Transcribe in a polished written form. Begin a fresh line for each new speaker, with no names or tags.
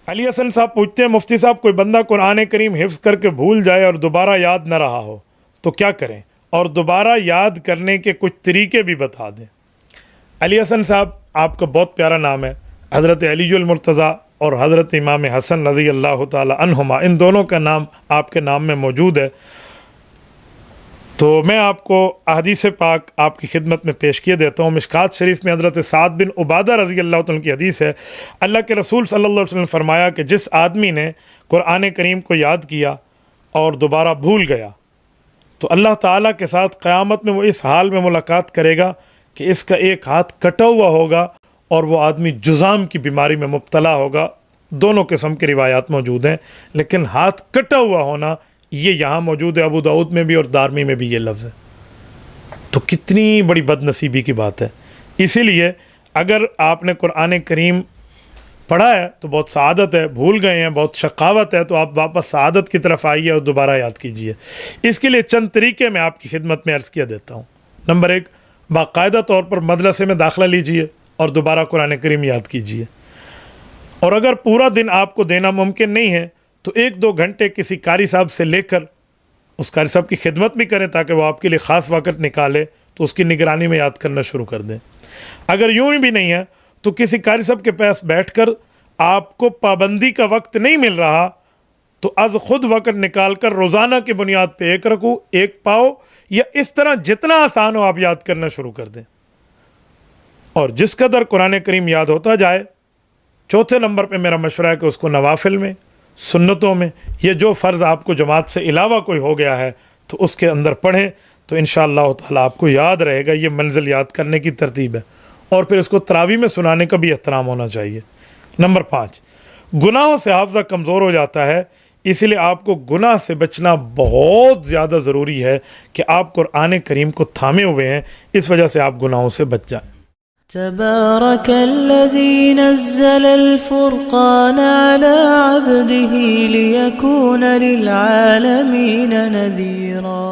علی حسن صاحب پوچھتے ہیں مفتی صاحب کوئی بندہ قرآن کریم حفظ کر کے بھول جائے اور دوبارہ یاد نہ رہا ہو تو کیا کریں، اور دوبارہ یاد کرنے کے کچھ طریقے بھی بتا دیں۔ علی حسن صاحب آپ کا بہت پیارا نام ہے، حضرت علی المرتضیٰ اور حضرت امام حسن رضی اللہ تعالی عنہما، ان دونوں کا نام آپ کے نام میں موجود ہے۔ تو میں آپ کو احادیث پاک آپ کی خدمت میں پیش کیے دیتا ہوں۔ مشکات شریف میں حضرت سعد بن عبادہ رضی اللہ تعالیٰ کی حدیث ہے، اللہ کے رسول صلی اللہ علیہ وسلم نے فرمایا کہ جس آدمی نے قرآن کریم کو یاد کیا اور دوبارہ بھول گیا تو اللہ تعالیٰ کے ساتھ قیامت میں وہ اس حال میں ملاقات کرے گا کہ اس کا ایک ہاتھ کٹا ہوا ہوگا اور وہ آدمی جذام کی بیماری میں مبتلا ہوگا۔ دونوں قسم کے روایات موجود ہیں، لیکن ہاتھ کٹا ہوا ہونا یہ یہاں موجود ہے، ابو داؤد میں بھی اور دارمی میں بھی یہ لفظ ہے۔ تو کتنی بڑی بد نصیبی کی بات ہے۔ اسی لیے اگر آپ نے قرآن کریم پڑھا ہے تو بہت سعادت ہے، بھول گئے ہیں بہت شقاوت ہے، تو آپ واپس سعادت کی طرف آئیے اور دوبارہ یاد کیجئے۔ اس کے لیے چند طریقے میں آپ کی خدمت میں عرض کیا دیتا ہوں۔ نمبر 1، باقاعدہ طور پر مدرسے میں داخلہ لیجئے اور دوبارہ قرآن کریم یاد کیجئے، اور اگر پورا دن آپ کو دینا ممکن نہیں ہے تو 1-2 گھنٹے کسی قاری صاحب سے لے کر اس قاری صاحب کی خدمت بھی کریں تاکہ وہ آپ کے لیے خاص وقت نکالے تو اس کی نگرانی میں یاد کرنا شروع کر دیں۔ اگر یوں ہی بھی نہیں ہے تو کسی قاری صاحب کے پاس بیٹھ کر آپ کو پابندی کا وقت نہیں مل رہا تو از خود وقت نکال کر روزانہ کی بنیاد پہ 1 رکوع 1 پاؤ یا اس طرح جتنا آسان ہو آپ یاد کرنا شروع کر دیں، اور جس قدر قرآن کریم یاد ہوتا جائے، چوتھے نمبر پہ میرا مشورہ ہے کہ اس کو نوافل میں، سنتوں میں، یہ جو فرض آپ کو جماعت سے علاوہ کوئی ہو گیا ہے تو اس کے اندر پڑھیں، تو انشاءاللہ تعالیٰ آپ کو یاد رہے گا۔ یہ منزل یاد کرنے کی ترتیب ہے، اور پھر اس کو تراویح میں سنانے کا بھی احترام ہونا چاہیے۔ نمبر 5، گناہوں سے حافظہ کمزور ہو جاتا ہے، اسی لیے آپ کو گناہ سے بچنا بہت زیادہ ضروری ہے کہ آپ قرآن کریم کو تھامے ہوئے ہیں، اس وجہ سے آپ گناہوں سے بچ جائیں۔
تبارك الذي نزل الفرقان على عبده ليكون للعالمين نذيرا